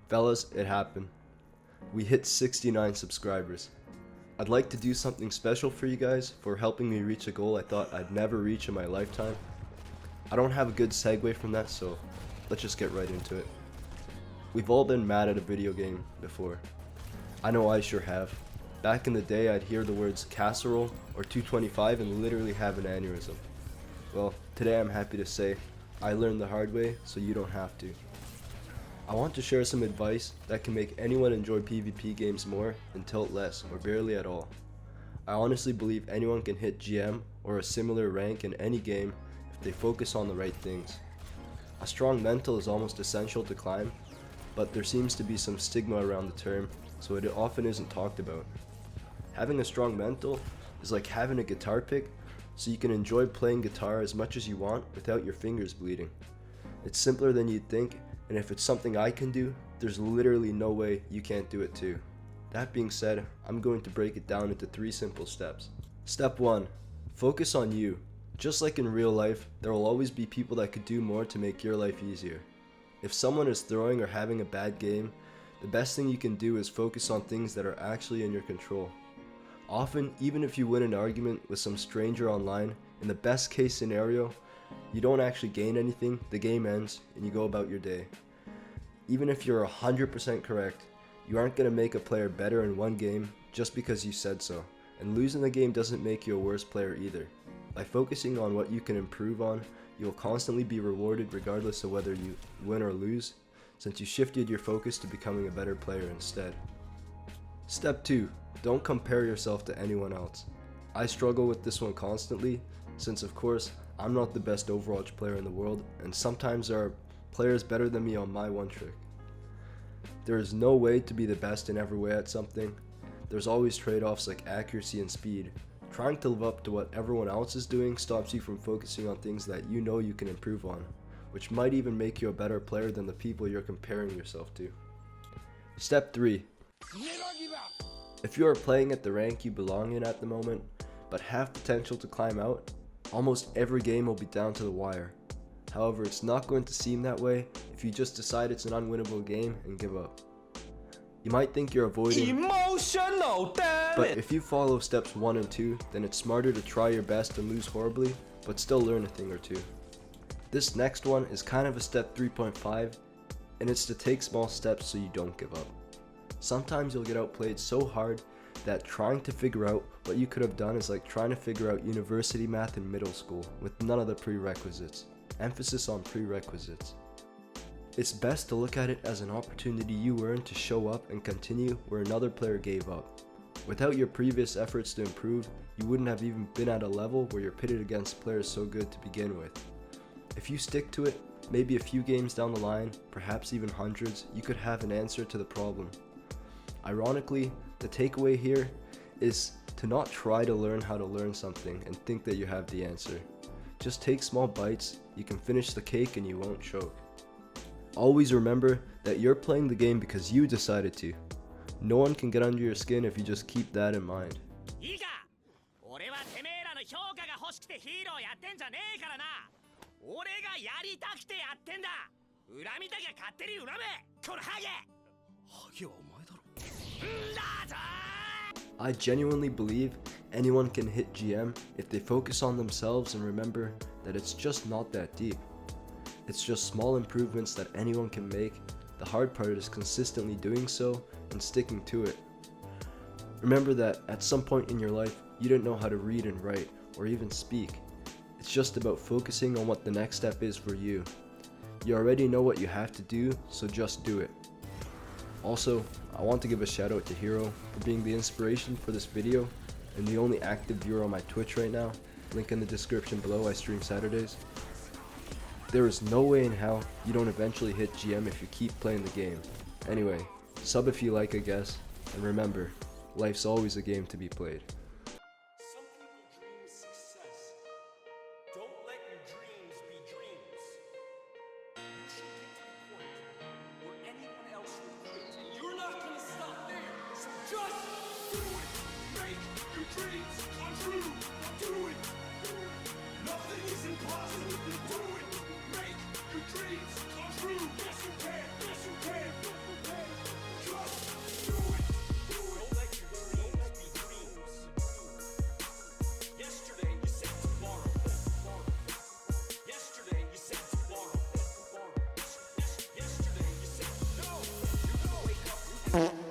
Fellas, it happened. We hit 69 subscribers. I'd like to do something special for you guys for helping me reach a goal I thought I'd never reach in my lifetime. I don't have a good segue from that, so let's just get right into it. We've all been mad at a video game before. I know I sure have. Back in the day, I'd hear the words casserole or 225 and literally have an aneurysm. Well, today I'm happy to say I learned the hard way, so you don't have to. I want to share some advice that can make anyone enjoy PvP games more and tilt less or barely at all. I honestly believe anyone can hit GM or a similar rank in any game if they focus on the right things. A strong mental is almost essential to climb, but there seems to be some stigma around the term, so it often isn't talked about. Having a strong mental is like having a guitar pick, so you can enjoy playing guitar as much as you want without your fingers bleeding. It's simpler than you'd think, and if it's something I can do, there's literally no way you can't do it too. That being said, I'm going to break it down into 3 simple steps. Step 1. Focus on you. Just like in real life, there will always be people that could do more to make your life easier. If someone is throwing or having a bad game, the best thing you can do is focus on things that are actually in your control. Often, even if you win an argument with some stranger online, in the best case scenario, you don't actually gain anything, the game ends, and you go about your day. Even if you're 100% correct, you aren't going to make a player better in one game just because you said so, and losing the game doesn't make you a worse player either. By focusing on what you can improve on, you will constantly be rewarded regardless of whether you win or lose, since you shifted your focus to becoming a better player instead. Step 2. Don't compare yourself to anyone else. I struggle with this one constantly, since of course, I'm not the best Overwatch player in the world, and sometimes there are players better than me on my one trick. There is no way to be the best in every way at something. There's always trade-offs like accuracy and speed. Trying to live up to what everyone else is doing stops you from focusing on things that you know you can improve on, which might even make you a better player than the people you're comparing yourself to. Step 3. If you are playing at the rank you belong in at the moment, but have potential to climb out, almost every game will be down to the wire. However, it's not going to seem that way if you just decide it's an unwinnable game and give up. You might think you're avoiding emotional, damn but it! if you follow steps 1 and 2, then it's smarter to try your best and lose horribly, but still learn a thing or two. This next one is kind of a step 3.5, and it's to take small steps so you don't give up. Sometimes you'll get outplayed so hard that trying to figure out what you could have done is like trying to figure out university math in middle school with none of the prerequisites. Emphasis on prerequisites. It's best to look at it as an opportunity you earned to show up and continue where another player gave up. Without your previous efforts to improve, you wouldn't have even been at a level where you're pitted against players so good to begin with. If you stick to it, maybe a few games down the line, perhaps even hundreds, you could have an answer to the problem. Ironically, the takeaway here is to not try to learn how to learn something and think that you have the answer. Just take small bites, you can finish the cake and you won't choke. Always remember that you're playing the game because you decided to. No one can get under your skin if you just keep that in mind. I genuinely believe anyone can hit GM if they focus on themselves and remember that it's just not that deep. It's just small improvements that anyone can make. The hard part is consistently doing so and sticking to it. Remember that at some point in your life, you didn't know how to read and write or even speak. It's just about focusing on what the next step is for you. You already know what you have to do, so just do it. Also, I want to give a shout out to Hero for being the inspiration for this video and the only active viewer on my Twitch right now. Link in the description below, I stream Saturdays. There is no way in hell you don't eventually hit GM if you keep playing the game. Anyway, sub if you like, I guess, and remember, life's always a game to be played. Some people dream success. Don't let your dreams be dreams. You should get to the point where anyone else will quit, and you're not gonna stop there. So just do it. Make your dreams come true. Do it. Nothing is impossible. Do it. Make your dreams come true. Yes, you can. Yes, you can. Peace.